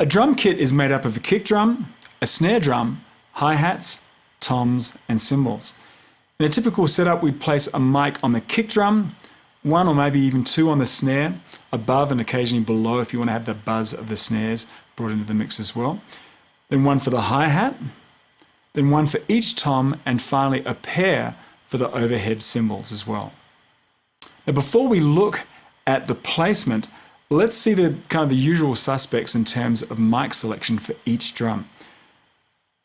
A drum kit is made up of a kick drum, a snare drum, hi-hats, toms, and cymbals. In a typical setup, we'd place a mic on the kick drum, one or maybe even two on the snare, above and occasionally below if you want to have the buzz of the snares brought into the mix as well. Then one for the hi-hat, then one for each tom, and finally a pair for the overhead cymbals as well. Now before we look at the placement, let's see the kind of the usual suspects in terms of mic selection for each drum.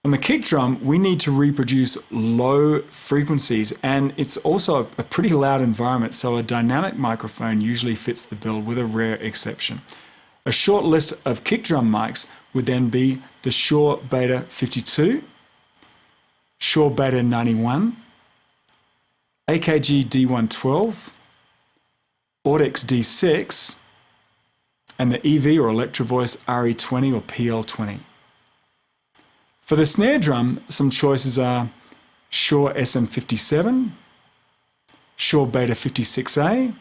On the kick drum, we need to reproduce low frequencies, and it's also a pretty loud environment, so a dynamic microphone usually fits the bill with a rare exception. A short list of kick drum mics would then be the Shure Beta 52, Shure Beta 91, AKG D112, Audix D6, and the EV or Electro Voice RE20 or PL20. For the snare drum, some choices are Shure SM57, Shure Beta 56A,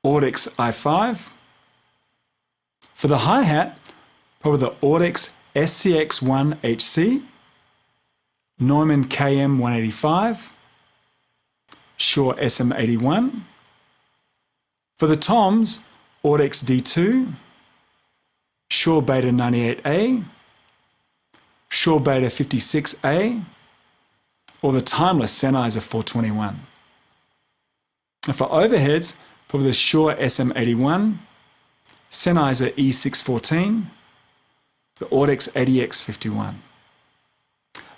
Audix i5. For the hi-hat, probably the Audix SCX1HC, Neumann KM185, Shure SM81. For the toms, Audix D2, Shure Beta 98A, Shure Beta 56A, or the timeless Sennheiser 421. And for overheads, probably the Shure SM81, Sennheiser E614, the Audix ADX51.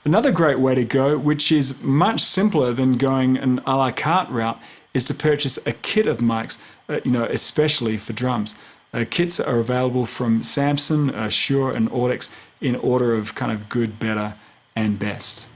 Another great way to go, which is much simpler than going an a la carte route, is to purchase a kit of mics, especially for drums. Kits are available from Samson, Shure, and Audix in order of kind of good, better, and best.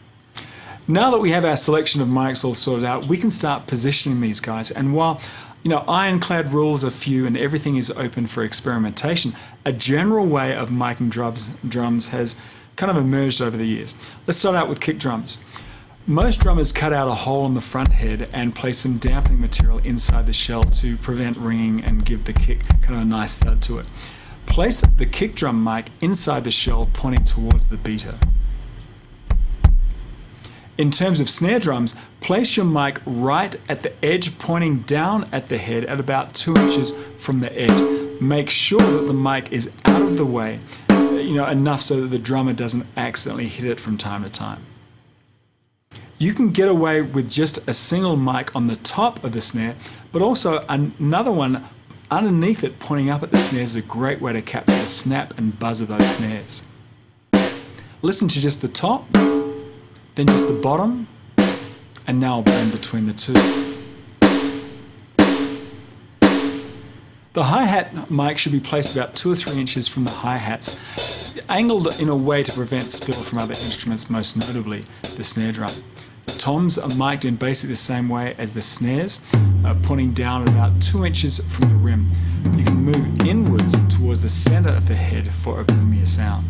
Now that we have our selection of mics all sorted out, we can start positioning these guys. And while ironclad rules are few and everything is open for experimentation, a general way of miking drums has kind of emerged over the years. Let's start out with kick drums. Most drummers cut out a hole in the front head and place some dampening material inside the shell to prevent ringing and give the kick kind of a nice thud to it. Place the kick drum mic inside the shell pointing towards the beater. In terms of snare drums, place your mic right at the edge pointing down at the head at about 2 inches from the edge. Make sure that the mic is out of the way, enough so that the drummer doesn't accidentally hit it from time to time. You can get away with just a single mic on the top of the snare, but also another one underneath it pointing up at the snares is a great way to capture the snap and buzz of those snares. Listen to just the top, then just the bottom, and now a blend between the two. The hi-hat mic should be placed about 2 or 3 inches from the hi-hats, angled in a way to prevent spill from other instruments, most notably the snare drum. The toms are mic'd in basically the same way as the snares, pointing down at about 2 inches from the rim. You can move inwards towards the center of the head for a boomier sound.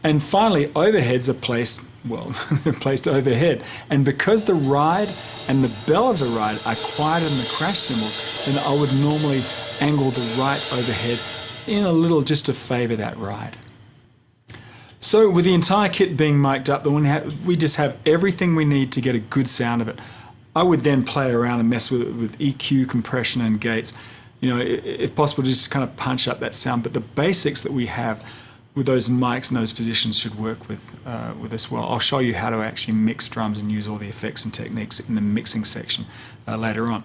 And finally, overheads are placed, they're placed overhead. And because the ride and the bell of the ride are quieter than the crash cymbal, then I would normally angle the right overhead in a little just to favor that ride. So with the entire kit being mic'd up, we just have everything we need to get a good sound of it. I would then play around and mess with EQ, compression, and gates. If possible, just kind of punch up that sound. But the basics that we have with those mics and those positions should work with as well. I'll show you how to actually mix drums and use all the effects and techniques in the mixing section later on.